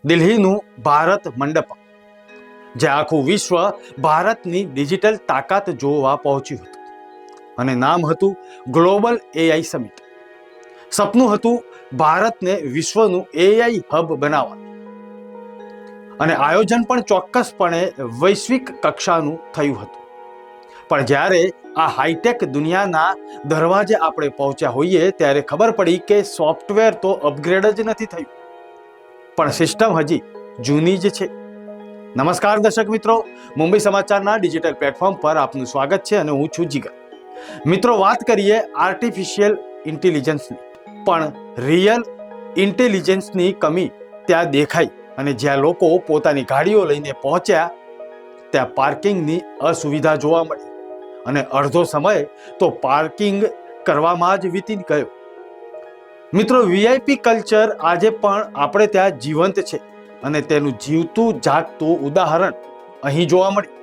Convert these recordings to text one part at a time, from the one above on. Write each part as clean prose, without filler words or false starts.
દિલ્હીનું ભારત મંડપમ, જે આખું વિશ્વ ભારતની ડિજિટલ તાકાત જોવા પહોંચ્યું હતું અને નામ હતું ગ્લોબલ એઆઈ સમિટ. સપનું હતું ભારતને વિશ્વનું એઆઈ હબ બનાવવાનું અને આયોજન પણ ચોક્કસપણે વૈશ્વિક કક્ષાનું થયું હતું. પણ જ્યારે આ હાઈટેક દુનિયાના દરવાજે આપણે પહોંચ્યા હોઈએ ત્યારે ખબર પડી કે સોફ્ટવેર તો અપગ્રેડ જ નથી થયું, પણ સિસ્ટમ હજી જૂની જ છે. નમસ્કાર દર્શક મિત્રો, મુંબઈ સમાચારના ડિજિટલ પ્લેટફોર્મ પર આપનું સ્વાગત છે અને હું છું જીગર. મિત્રો, વાત કરીએ આર્ટિફિશિયલ ઇન્ટેલિજન્સની, પણ રિયલ ઇન્ટેલિજન્સની કમી ત્યાં દેખાઈ અને જ્યાં લોકો પોતાની ગાડીઓ લઈને પહોંચ્યા ત્યાં પાર્કિંગની અસુવિધા જોવા મળી અને અડધો સમય તો પાર્કિંગ કરવામાં જ વીતી ગયો. મિત્રો, વીઆઈપી કલ્ચર આજે પણ આપણે ત્યાં જીવંત છે અને તેનું જીવતું જાગતું ઉદાહરણ અહીં જોવા મળ્યું.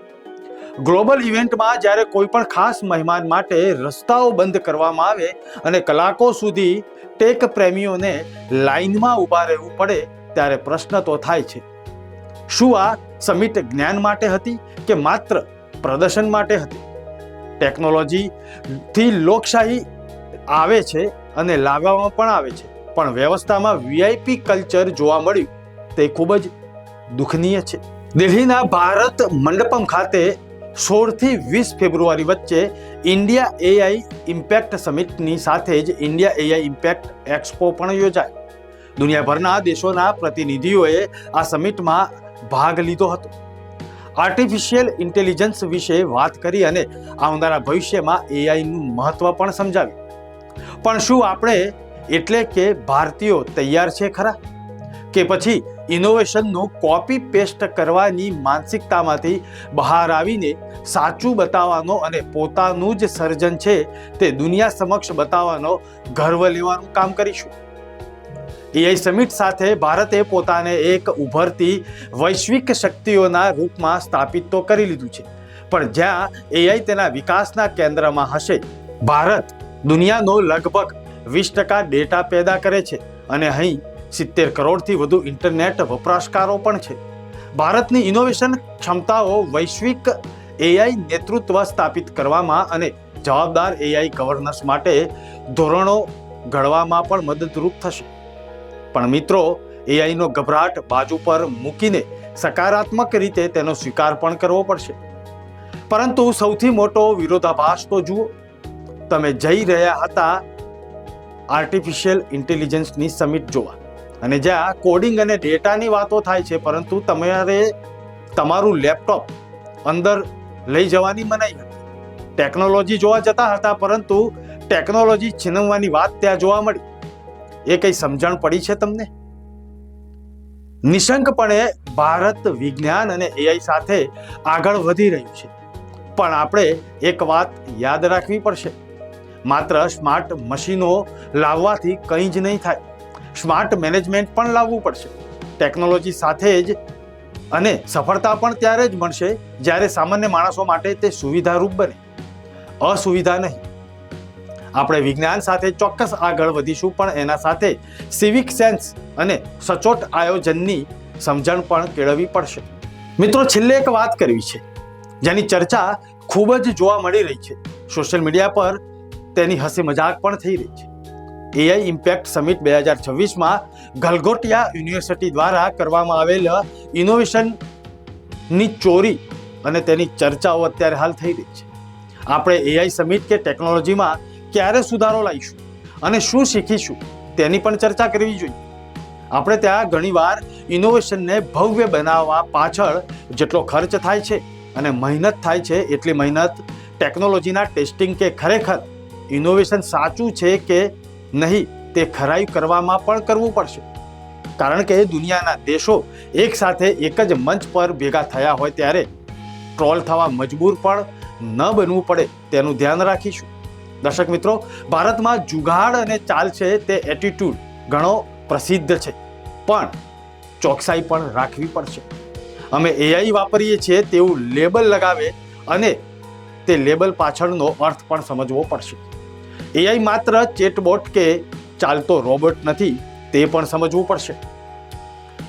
ગ્લોબલ ઇવેન્ટમાં જ્યારે કોઈ પણ ખાસ મહેમાન માટે રસ્તાઓ બંધ કરવામાં આવે અને કલાકો સુધી ટેક પ્રેમીઓને લાઇનમાં ઊભા રહેવું પડે ત્યારે પ્રશ્ન તો થાય છે, શું આ સમિટ જ્ઞાન માટે હતી કે માત્ર પ્રદર્શન માટે હતી? ટેકનોલોજીથી લોકશાહી આવે છે અને લાવવામાં પણ આવે છે, પણ વ્યવસ્થામાં વીઆઈપી કલ્ચર જોવા મળ્યું તે ખૂબ જ દુઃખનીય છે. દિલ્હીના ભારત મંડપમ ખાતે 16 થી 20 ફેબ્રુઆરી વચ્ચે ઇન્ડિયા એઆઈ ઇમ્પેક્ટ સમિટની સાથે જ ઇન્ડિયા એઆઈ ઇમ્પેક્ટ એક્સપો પણ યોજાય. દુનિયાભરના દેશોના પ્રતિનિધિઓએ આ સમિટમાં ભાગ લીધો હતો. આર્ટિફિશિયલ ઇન્ટેલિજન્સ વિશે વાત કરી અને આવનારા ભવિષ્યમાં એઆઈનું મહત્વ પણ સમજાવ્યું. પણ શું આપણે એટલે કે ભારતીયો તૈયાર છે ખરા? કે પછી ઇનોવેશનનું કોપી પેસ્ટ કરવાની માનસિકતામાંથી બહાર આવીને સાચું બતાવવાનો અને પોતાનું જ સર્જન છે તે દુનિયા સમક્ષ બતાવવાનો ગર્વ લેવાનું કામ કરીશું? એઆઈ સમિટ સાથે ભારતે પોતાને એક ઉભરતી વૈશ્વિક શક્તિઓના રૂપમાં સ્થાપિત તો કરી લીધું છે, પણ જ્યાં એઆઈ તેના વિકાસના કેન્દ્રમાં હશે. ભારત દુનિયાનો લગભગ 20% ડેટા પેદા કરે છે અને અહીં 70 કરોડથી વધુ ઇન્ટરનેટ વપરાશકારો પણ છે. ભારતની ઇનોવેશન ક્ષમતાઓ વૈશ્વિક એઆઈ નેતૃત્વ સ્થાપિત કરવામાં અને જવાબદાર એઆઈ ગવર્નન્સ માટે ધોરણો ઘડવામાં પણ મદદરૂપ થશે. પણ મિત્રો, એઆઈનો ગભરાટ બાજુ પર મૂકીને સકારાત્મક રીતે તેનો સ્વીકાર પણ કરવો પડશે. પરંતુ સૌથી મોટો વિરોધાભાસ તો જુઓ. તમે જઈ રહ્યા હતા આર્ટિફિશિયલ ઇન્ટેલિજન્સની સમિટ જોવા અને જ્યાં કોડિંગ અને ડેટાની વાતો થાય છે, પરંતુ તમારે તમારું લેપટોપ અંદર લઈ જવાની મનાઈ હતી. ટેકનોલોજી જોવા જતા હતા, પરંતુ ટેકનોલોજી છીનવવાની વાત ત્યાં જોવા મળી. એ કઈ સમજણ પડી છે તમને? નિશંકપણે ભારત વિજ્ઞાન અને એઆઈ સાથે આગળ વધી રહ્યું છે, પણ આપણે એક વાત યાદ રાખવી પડશે. માત્ર સ્માર્ટ મશીનો લાવવાથી કંઈ જ નહીં થાય, સ્માર્ટ મેનેજમેન્ટ પણ લાવવું પડશે. ટેકનોલોજી સાથે જ અને સફળતા પણ ત્યારે જ મળશે જ્યારે સામાન્ય માણસો માટે તે સુવિધારૂપ બને, અસુવિધા નહીં. આપણે વિજ્ઞાન સાથે ચોક્કસ આગળ વધીશું, પણ એના સાથે સિવિક સેન્સ અને સચોટ આયોજનની સમજણ પણ કેળવવી પડશે. મિત્રો, છેલ્લે એક વાત કરવી છે જેની ચર્ચા ખૂબ જ જોવા મળી રહી છે. સોશિયલ મીડિયા પર તેની હસી મજાક પણ થઈ રહી છે. AI impact summit 2026માં Galgotia university દ્વારા કરવામાં આવેલ ઇનોવેશનની ચોરી અને તેની ચર્ચાઓ અત્યારે હાલ થઈ રહી છે. આપણે એઆઈ સમિટ કે ટેકનોલોજીમાં ક્યારે સુધારો લાવીશું અને શું શીખીશું તેની પણ ચર્ચા કરવી જોઈએ. આપણે ત્યાં ઘણીવાર ઇનોવેશનને ભવ્ય બનાવવા પાછળ જેટલો ખર્ચ થાય છે અને મહેનત થાય છે, એટલી મહેનત ટેકનોલોજીના ટેસ્ટિંગ કે ખરેખર ઇનોવેશન સાચું છે કે નહીં તે ખરાઈ કરવામાં પણ કરવું પડશે. કારણ કે દુનિયાના દેશો એક સાથે એક જ મંચ પર ભેગા થયા હોય ત્યારે ટ્રોલ થવા મજબૂર પણ ન બનવું પડે તેનું ધ્યાન રાખીશું. દર્શક મિત્રો, ભારતમાં જુગાડ અને ચાલ છે તે એટીટ્યુડ ઘણો પ્રસિદ્ધ છે, પણ ચોકસાઈ પણ રાખવી પડશે. અમે એઆઈ વાપરીએ છીએ તેવું લેબલ લગાવે અને તે લેબલ પાછળનો અર્થ પણ સમજવો પડશે. એઆઈ માત્ર ચેટબોટ કે ચાલતો રોબોટ નથી તે પણ સમજવું પડશે.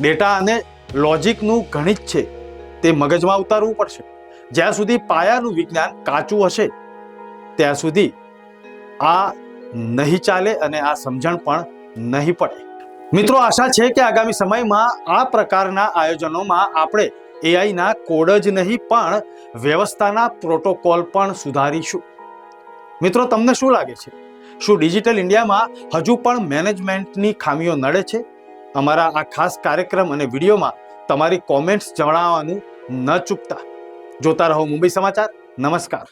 ડેટા અને લોજિકનું ગણિત છે તે મગજમાં ઉતારવું પડશે. જ્યાં સુધી પાયાનું વિજ્ઞાન કાચું હશે ત્યાં સુધી આ નહીં ચાલે અને આ સમજણ પણ નહીં પડે. મિત્રો, આશા છે કે આગામી સમયમાં આ પ્રકારના આયોજનોમાં આપણે એઆઈના કોડ જ નહીં પણ વ્યવસ્થાના પ્રોટોકોલ પણ સુધારીશું. મિત્રો, તમને શું લાગે છે? શું ડિજિટલ ઇન્ડિયામાં હજુ પણ મેનેજમેન્ટની ખામીઓ નડે છે? અમારા આ ખાસ કાર્યક્રમ અને વિડીયોમાં તમારી કોમેન્ટ્સ જણાવવાનું ન ચૂકતા. જોતા રહો મુંબઈ સમાચાર. નમસ્કાર.